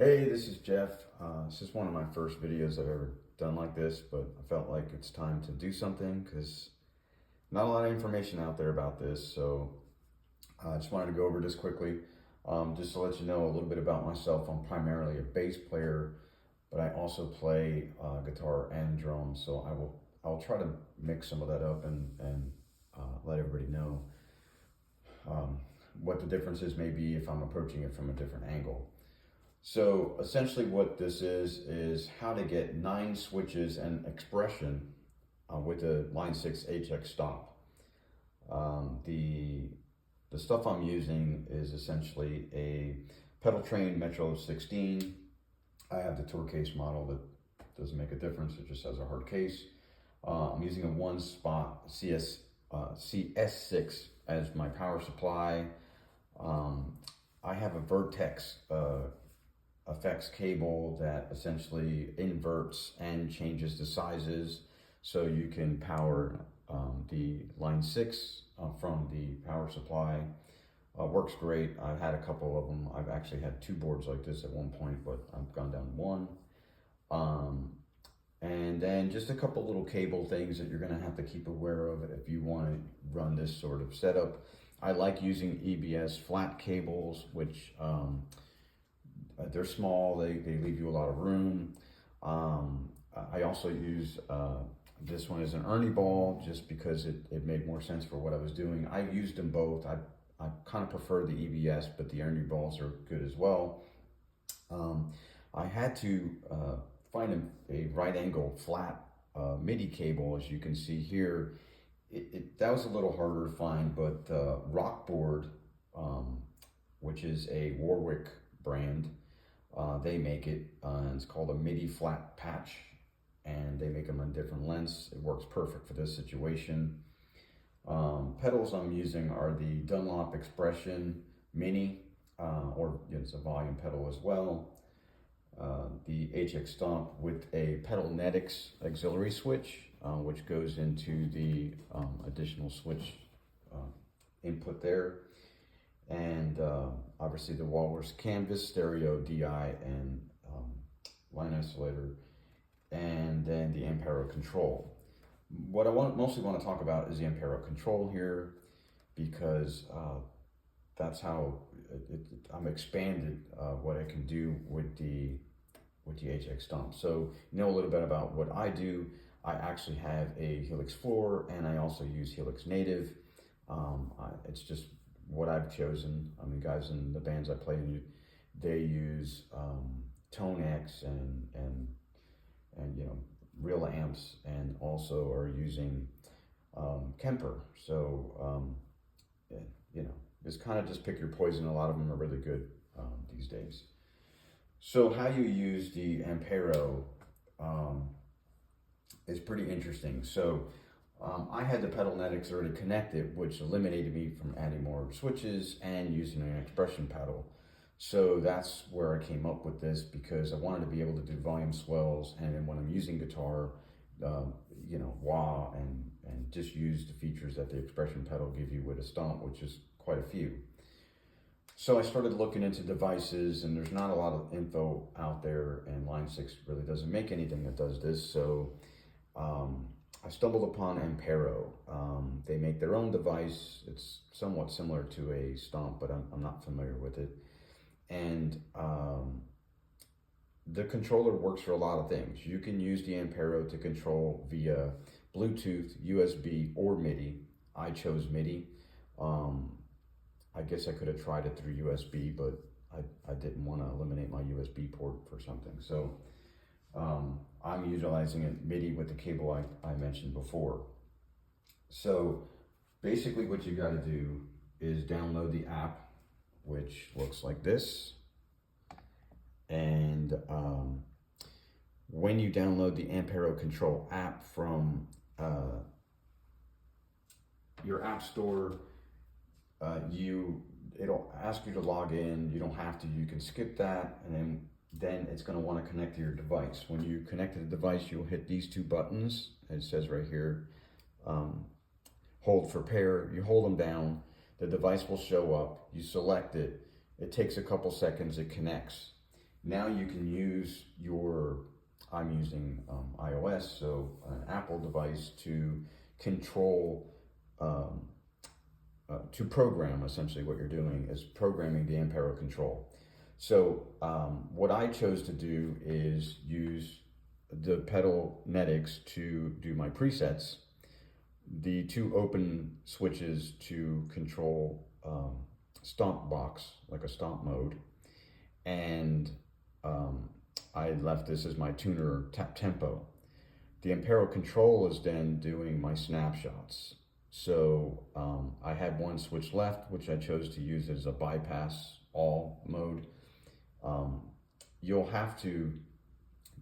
Hey, this is Jeff. This is one of my first videos I've ever done like this, but I felt like it's time to do something because not a lot of information out there about this. So I just wanted to go over this quickly. Just to let you know a little bit about myself. I'm primarily a bass player, but I also play guitar and drums. So I'll try to mix some of that up and let everybody know what the differences may be if I'm approaching it from a different angle. So essentially what this is how to get 9 switches and expression with the Line 6 HX Stomp. The stuff I'm using is essentially a Pedaltrain Metro 16. I have the tour case model that doesn't make a difference, it just has a hard case. I'm using a 1-spot CS6 as my power supply. I have a Vertex Effects cable that essentially inverts and changes the sizes so you can power the Line 6 from the power supply. Works great. I've had a couple of them. I've actually had 2 boards like this at one point, but I've gone down to 1. And then just a couple little cable things that you're going to have to keep aware of if you want to run this sort of setup. I like using EBS flat cables, which they're small, they leave you a lot of room. I also use this one as an Ernie Ball just because it made more sense for what I was doing. I've used them both. I kind of prefer the EBS, but the Ernie Balls are good as well. I had to find a right angle flat MIDI cable, as you can see here. That was a little harder to find, but RockBoard, which is a Warwick brand, they make it, and it's called a MIDI flat patch, and they make them on different lengths. It works perfect for this situation. Pedals I'm using are the Dunlop Expression Mini, or it's a volume pedal as well. The HX Stomp with a Pedalnetics auxiliary switch, which goes into the additional switch input there. And obviously the Walrus Canvas stereo DI and line isolator, and then the Ampero Control. What I mostly want to talk about is the Ampero Control here, because that's how I'm expanded what I can do with the HX Stomp. So you know a little bit about what I do. I actually have a Helix Floor, and I also use Helix Native. It's just what I've chosen. I mean, guys in the bands I play in, they use Tone X and you know, real amps, and also are using Kemper. So you know, it's kind of just pick your poison. A lot of them are really good these days. So how you use the Ampero is pretty interesting. So I had the Pedalnetics already connected, which eliminated me from adding more switches and using an expression pedal. So that's where I came up with this, because I wanted to be able to do volume swells, and then when I'm using guitar, you know, wah, and just use the features that the expression pedal give you with a Stomp, which is quite a few. So I started looking into devices, and there's not a lot of info out there, and Line 6 really doesn't make anything that does this. So I stumbled upon Ampero. They make their own device. It's somewhat similar to a Stomp, but I'm not familiar with it. And the controller works for a lot of things. You can use the Ampero to control via Bluetooth, USB, or MIDI. I chose MIDI. I guess I could have tried it through USB, but I didn't want to eliminate my USB port for something. So I'm utilizing it MIDI with the cable I mentioned before. So basically what you got to do is download the app, which looks like this. And when you download the Ampero Control app from your app store, it'll ask you to log in. You don't have to, you can skip that, and then it's going to want to connect to your device. When you connect to the device, you'll hit these 2 buttons. It says right here, hold for pair. You hold them down, the device will show up. You select it. It takes a couple seconds, it connects. Now you can use your, I'm using iOS, so an Apple device to control, to program. Essentially what you're doing is programming the Ampero Control. So what I chose to do is use the Pedalnetics to do my presets, the two open switches to control stomp box, like a stomp mode, and I left this as my tuner tap tempo. The Ampero Control is then doing my snapshots. So I had one switch left, which I chose to use as a bypass all mode. You'll have to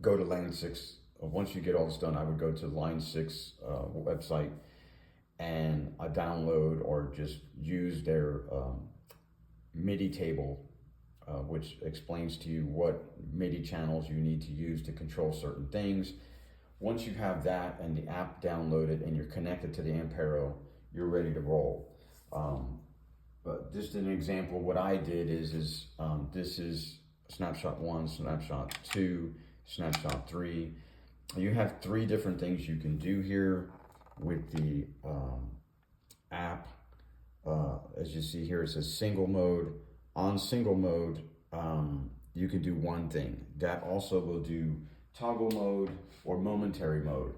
go to Line 6. Once you get all this done, I would go to Line 6 website and download or just use their MIDI table, which explains to you what MIDI channels you need to use to control certain things. Once you have that and the app downloaded and you're connected to the Ampero, you're ready to roll. But just an example, what I did is this is snapshot 1, snapshot 2, snapshot 3. You have 3 different things you can do here with the app. As you see here, it says single mode. On single mode, you can do one thing. That also will do toggle mode or momentary mode.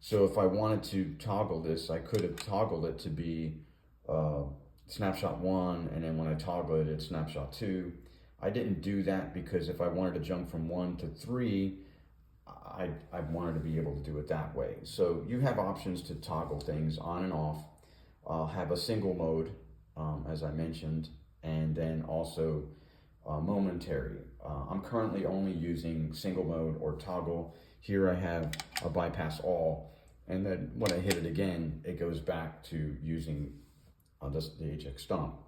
So if I wanted to toggle this, I could have toggled it to be snapshot 1, and then when I toggle it, it's snapshot 2. I didn't do that because if I wanted to jump from 1 to 3, I wanted to be able to do it that way. So you have options to toggle things on and off. Have a single mode, as I mentioned, and then also momentary. I'm currently only using single mode or toggle. Here I have a bypass all, and then when I hit it again, it goes back to using the HX Stomp.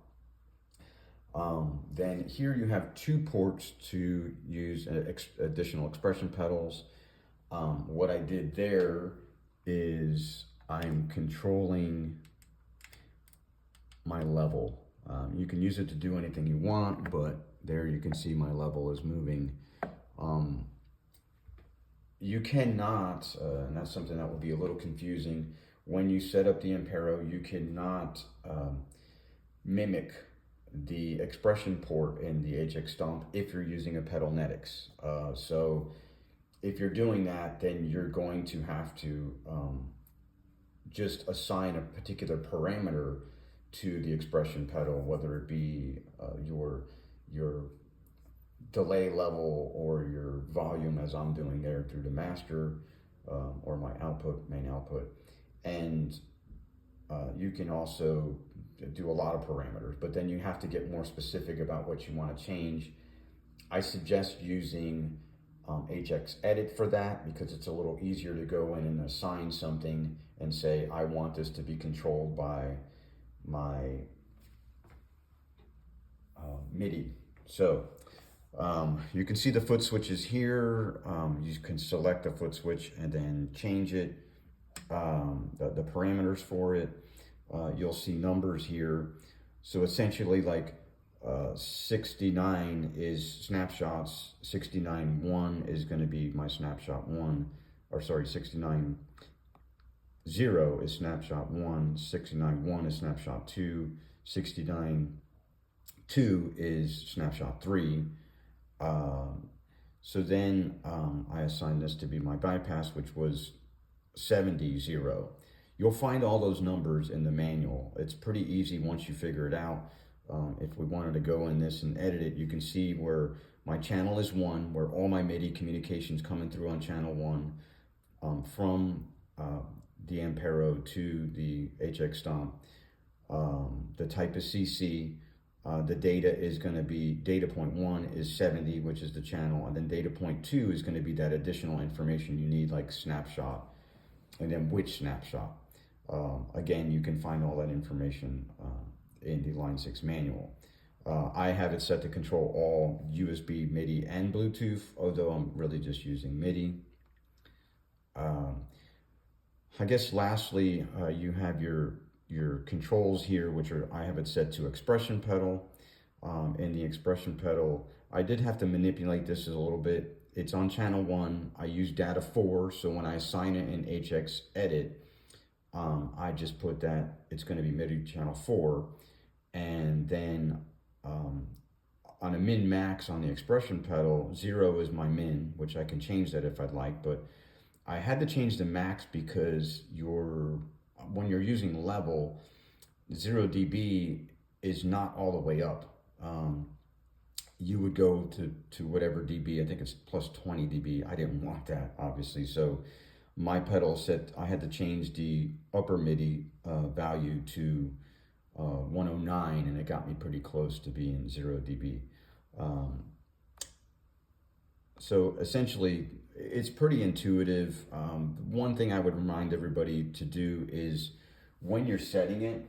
Then here you have 2 ports to use additional expression pedals. What I did there is I'm controlling my level. You can use it to do anything you want, but there you can see my level is moving. You cannot, and that's something that will be a little confusing, when you set up the Ampero, you cannot mimic the expression port in the HX Stomp if you're using a Pedalnetics. So if you're doing that, then you're going to have to just assign a particular parameter to the expression pedal, whether it be your delay level or your volume, as I'm doing there through the master, or my output, main output. And you can also do a lot of parameters, but then you have to get more specific about what you want to change. I suggest using HX Edit for that, because it's a little easier to go in and assign something and say, I want this to be controlled by my MIDI. So you can see the foot switches here. You can select the foot switch and then change it, the parameters for it. You'll see numbers here. So essentially, like 69 is snapshots, 69.1 is going to be my snapshot 1, or sorry, 69.0 is snapshot 1, 69.1 is snapshot 2, 69.2 is snapshot 3. So then I assigned this to be my bypass, which was 70.0. You'll find all those numbers in the manual. It's pretty easy once you figure it out. If we wanted to go in this and edit it, you can see where my channel is 1, where all my MIDI communications coming through on channel 1 from the Ampero to the HX Stomp. The type is CC. The data is going to be, data point 1 is 70, which is the channel, and then data point 2 is going to be that additional information you need, like snapshot, and then which snapshot. Again, you can find all that information in the Line 6 manual. I have it set to control all USB, MIDI, and Bluetooth, although I'm really just using MIDI. I guess lastly, you have your controls here, which are, I have it set to expression pedal. In the expression pedal, I did have to manipulate this a little bit. It's on channel 1. I use data 4, so when I assign it in HX Edit, I just put that it's going to be MIDI channel 4, and then on a min max on the expression pedal, 0 is my min, which I can change that if I'd like, but I had to change the max because when you're using level, 0 dB is not all the way up. You would go to whatever dB, I think it's plus 20 dB. I didn't want that, obviously, so my pedal set, I had to change the upper MIDI value to 109, and it got me pretty close to being 0 dB. So essentially, it's pretty intuitive. One thing I would remind everybody to do is when you're setting it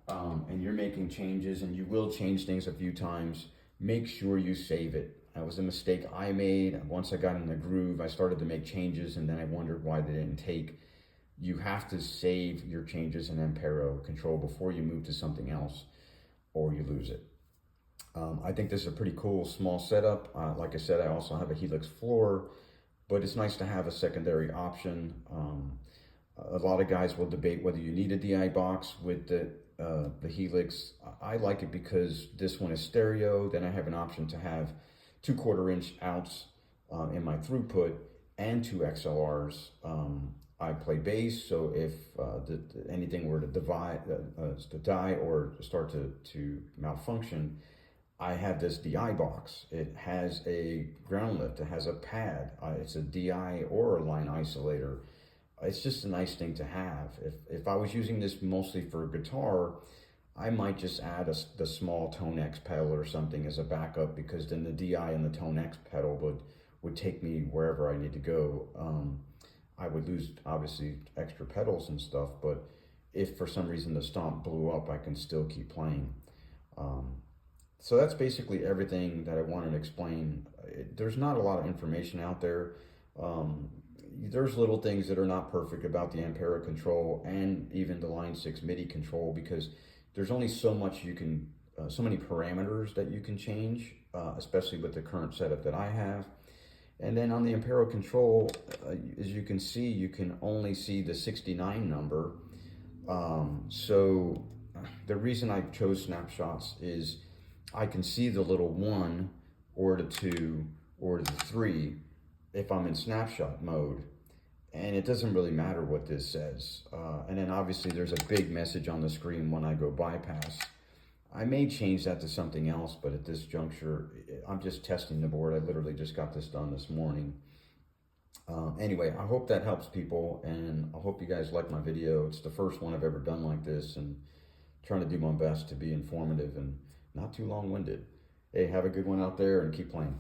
and you're making changes, and you will change things a few times, make sure you save it. That was a mistake I made. Once I got in the groove, I started to make changes, and then I wondered why they didn't take. You have to save your changes in Ampero Control before you move to something else, or you lose it. I think this is a pretty cool small setup. Like I said, I also have a Helix Floor, but it's nice to have a secondary option. A lot of guys will debate whether you need a DI box with the Helix. I like it because this one is stereo. Then I have an option to have 2 1/4-inch outs in my throughput and 2 XLRs. I play bass, so if anything were to die or start to malfunction, I have this DI box. It has a ground lift, it has a pad, it's a DI or a line isolator. It's just a nice thing to have. If I was using this mostly for guitar, I might just add the small Tone X pedal or something as a backup, because then the DI and the Tone X pedal would take me wherever I need to go. I would lose, obviously, extra pedals and stuff, but if for some reason the Stomp blew up, I can still keep playing. So that's basically everything that I wanted to explain. There's not a lot of information out there. There's little things that are not perfect about the Ampero Control and even the Line 6 MIDI control, because there's only so much you can, so many parameters that you can change, especially with the current setup that I have. And then on the Ampero Control, as you can see, you can only see the 69 number. So the reason I chose snapshots is I can see the little 1 or the 2 or the 3 if I'm in snapshot mode, and it doesn't really matter what this says. And then obviously there's a big message on the screen when I go bypass. I may change that to something else, but at this juncture, I'm just testing the board. I literally just got this done this morning. Anyway, I hope that helps people, and I hope you guys like my video. It's the first one I've ever done like this, and trying to do my best to be informative and not too long-winded. Hey, have a good one out there and keep playing.